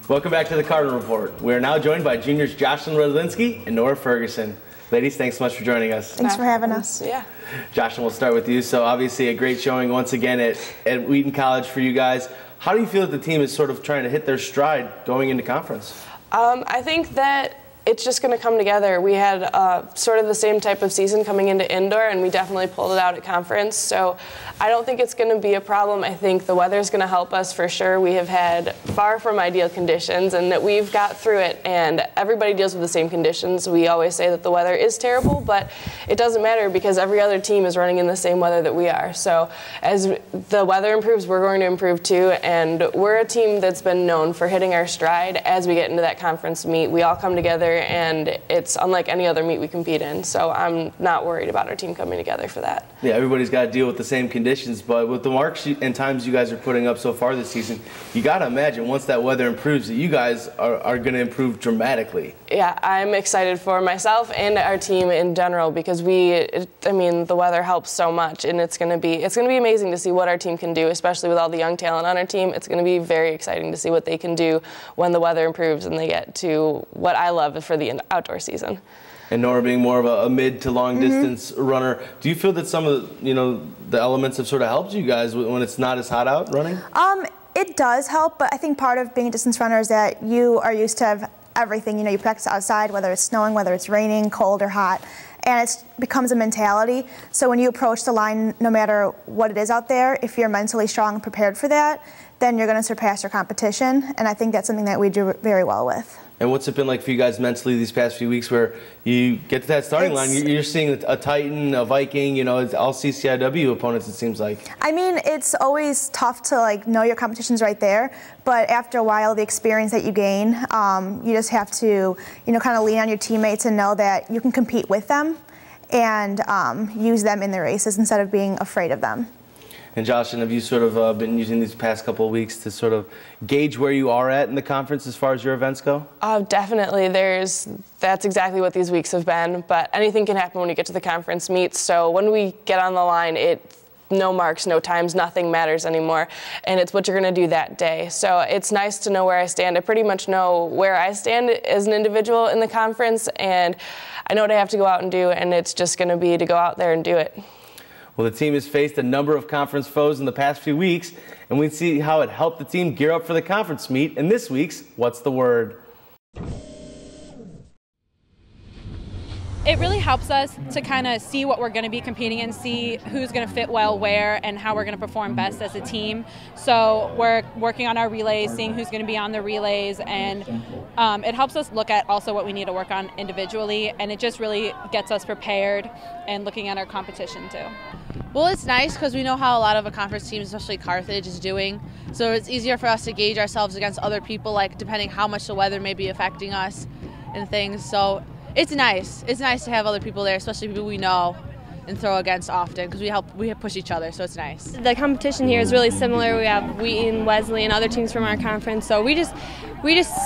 Welcome back to the Cardinal Report. We are now joined by juniors Jocelyn, Redlinski, and Nora, Ferguson. Ladies, thanks so much for joining us. Thanks for having us. Yeah. Jocelyn, we'll start with you. So obviously a great showing once again at Wheaton College for you guys. How do you feel that the team is sort of trying to hit their stride going into conference? I think that it's just going to come together. We had sort of the same type of season coming into indoor, and we definitely pulled it out at conference. So I don't think it's going to be a problem. I think the weather's going to help us for sure. We have had far from ideal conditions, and that we've got through it, and everybody deals with the same conditions. We always say that the weather is terrible, but it doesn't matter because every other team is running in the same weather that we are. So as the weather improves, we're going to improve too, and we're a team that's been known for hitting our stride as we get into that conference meet. We all come together, and it's unlike any other meet we compete in. So I'm not worried about our team coming together for that. Yeah, everybody's got to deal with the same conditions, but with the marks and times you guys are putting up so far this season, you got to imagine once that weather improves that you guys are going to improve dramatically. Yeah, I'm excited for myself and our team in general because the weather helps so much, and it's going to be amazing to see what our team can do, especially with all the young talent on our team. It's going to be very exciting to see what they can do when the weather improves and they get to what I love for the outdoor season. And Nora, being more of a mid to long distance runner, do you feel that some of the elements have sort of helped you guys when it's not as hot out running? It does help, but I think part of being a distance runner is that you are used to have everything. You practice outside, whether it's snowing, whether it's raining, cold or hot, and it becomes a mentality. So when you approach the line, no matter what it is out there, if you're mentally strong and prepared for that, then you're going to surpass your competition, and I think that's something that we do very well with. And what's it been like for you guys mentally these past few weeks where you get to that starting line, you're seeing a Titan, a Viking, it's all CCIW opponents, it seems like. I mean, it's always tough to know your competition's right there, but after a while, the experience that you gain, you just have to, kind of lean on your teammates and know that you can compete with them and use them in the races instead of being afraid of them. And Jocelyn, have you sort of been using these past couple of weeks to sort of gauge where you are at in the conference as far as your events go? Definitely. That's exactly what these weeks have been. But anything can happen when you get to the conference meets. So when we get on the line, no marks, no times, nothing matters anymore. And it's what you're going to do that day. So it's nice to know where I stand. I pretty much know where I stand as an individual in the conference, and I know what I have to go out and do, and it's just going to be to go out there and do it. Well, the team has faced a number of conference foes in the past few weeks, and we see how it helped the team gear up for the conference meet in this week's What's the Word? It really helps us to kind of see what we're going to be competing in, see who's going to fit well where, and how we're going to perform best as a team. So we're working on our relays, seeing who's going to be on the relays, and it helps us look at also what we need to work on individually, and it just really gets us prepared and looking at our competition too. Well, it's nice because we know how a lot of a conference team, especially Carthage, is doing. So it's easier for us to gauge ourselves against other people, depending how much the weather may be affecting us and things. So it's nice. It's nice to have other people there, especially people we know and throw against often because we push each other, so it's nice. The competition here is really similar. We have Wheaton, Wesley, and other teams from our conference, so we just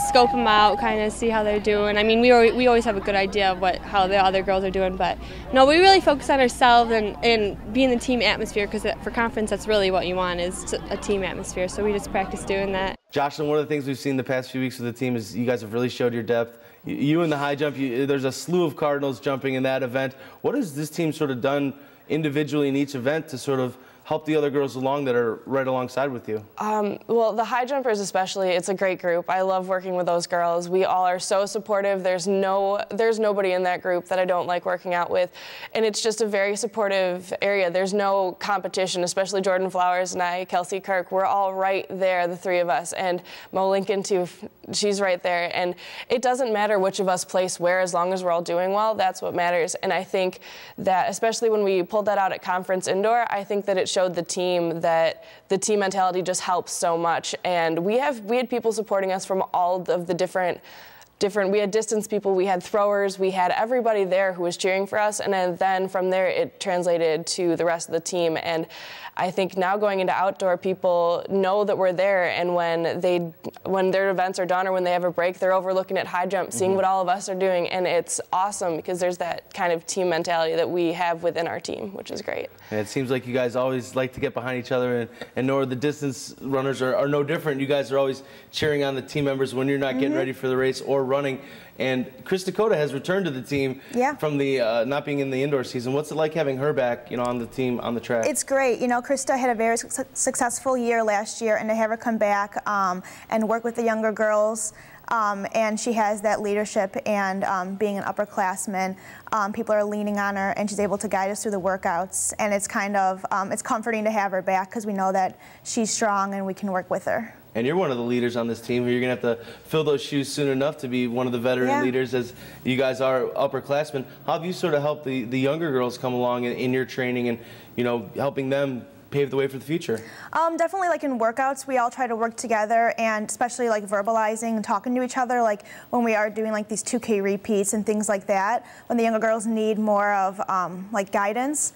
scope them out, kind of see how they're doing. I mean, we always have a good idea of how the other girls are doing, but no, we really focus on ourselves and being the team atmosphere, because for conference, that's really what you want, is a team atmosphere, so we just practice doing that. Jocelyn, one of the things we've seen the past few weeks with the team is you guys have really showed your depth. You in the high jump, there's a slew of Cardinals jumping in that event. What has this team sort of done individually in each event to sort of help the other girls along that are right alongside with you? Well, the high jumpers especially, it's a great group. I love working with those girls. We all are so supportive. There's nobody in that group that I don't like working out with, and it's just a very supportive area. There's no competition, especially Jordan Flowers and I, Kelsey Kirk. We're all right there, the three of us, and Mo Lincoln too. She's right there, and it doesn't matter which of us place where, as long as we're all doing well. That's what matters. And I think that, especially when we pulled that out at conference indoor, I think that it showed the team that the team mentality just helps so much. And we had people supporting us from all of the different we had distance people, we had throwers, we had everybody there who was cheering for us, and then from there it translated to the rest of the team. And I think now going into outdoor, people know that we're there, and when their events are done or when they have a break, they're over looking at high jump, seeing what all of us are doing, and it's awesome because there's that kind of team mentality that we have within our team, which is great. And it seems like you guys always like to get behind each other, and Nora, the distance runners are no different. You guys are always cheering on the team members when you're not getting ready for the race or running. And Chris Dakota has returned to the team from the not being in the indoor season. What's it like having her back, on the team, on the track? It's great. Krista had a very successful year last year, and to have her come back and work with the younger girls, and she has that leadership, and being an upperclassman, people are leaning on her, and she's able to guide us through the workouts. And it's kind of it's comforting to have her back because we know that she's strong and we can work with her. And you're one of the leaders on this team. You're going to have to fill those shoes soon enough to be one of the veteran leaders, as you guys are upperclassmen. How have you sort of helped the younger girls come along in your training and, helping them pave the way for the future? Definitely, like in workouts, we all try to work together, and especially like verbalizing and talking to each other, like when we are doing like these 2K repeats and things like that, when the younger girls need more of like guidance.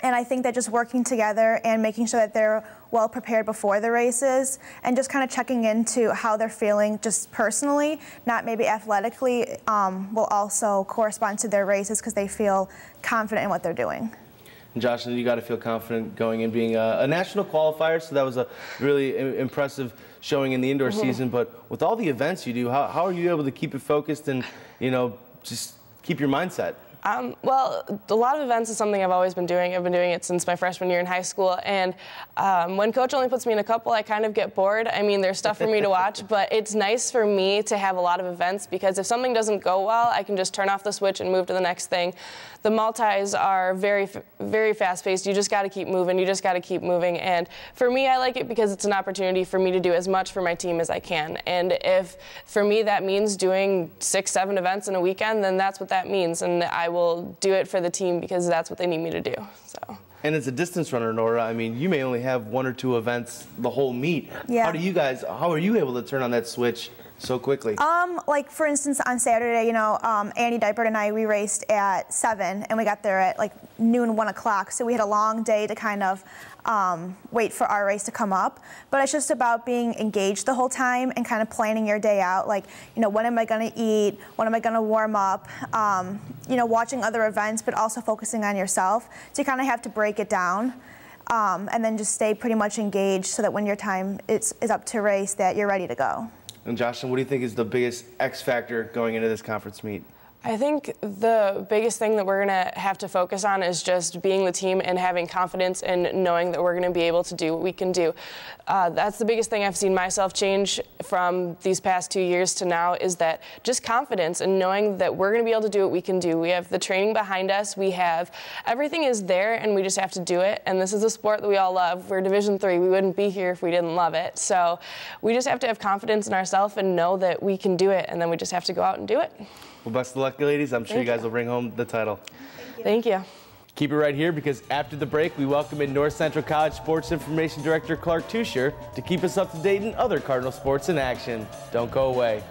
And I think that just working together and making sure that they're well prepared before the races, and just kind of checking into how they're feeling just personally, not maybe athletically, will also correspond to their races because they feel confident in what they're doing. And Jocelyn, you got to feel confident going in being a national qualifier, so that was a really impressive showing in the indoor season. But with all the events you do, how are you able to keep it focused and, just keep your mindset? Well, a lot of events is something I've always been doing. I've been doing it since my freshman year in high school. And when coach only puts me in a couple, I kind of get bored. I mean, there's stuff for me to watch, but it's nice for me to have a lot of events because if something doesn't go well, I can just turn off the switch and move to the next thing. The multis are very, very fast-paced. You just got to keep moving. You just got to keep moving. And for me, I like it because it's an opportunity for me to do as much for my team as I can. And if, for me, that means doing 6, 7 events in a weekend, then that's what that means. And I will do it for the team because that's what they need me to do. So. And as a distance runner, Nora, I mean, you may only have 1 or 2 events the whole meet. Yeah. How are you able to turn on that switch so quickly? Like for instance, on Saturday, Annie Dipert and I, we raced at 7 and we got there at like noon, 1 o'clock. So we had a long day to kind of wait for our race to come up. But it's just about being engaged the whole time and kind of planning your day out. Like, when am I going to eat? When am I going to warm up? Watching other events, but also focusing on yourself. So you kind of have to break it down. And then just stay pretty much engaged so that when your time is up to race, that you're ready to go. And Jocelyn, what do you think is the biggest X factor going into this conference meet? I think the biggest thing that we're going to have to focus on is just being the team and having confidence and knowing that we're going to be able to do what we can do. That's the biggest thing I've seen myself change from these past 2 years to now, is that just confidence and knowing that we're going to be able to do what we can do. We have the training behind us. We have everything is there, and we just have to do it. And this is a sport that we all love. We're Division III. We wouldn't be here if we didn't love it. So we just have to have confidence in ourselves and know that we can do it, and then we just have to go out and do it. Well, best of luck, ladies. I'm sure you guys will bring home the title. Thank you. Keep it right here, because after the break, we welcome in North Cenrtal College Sports Information Director Clark Tuscher to keep us up to date in other Cardinal sports in action. Don't go away.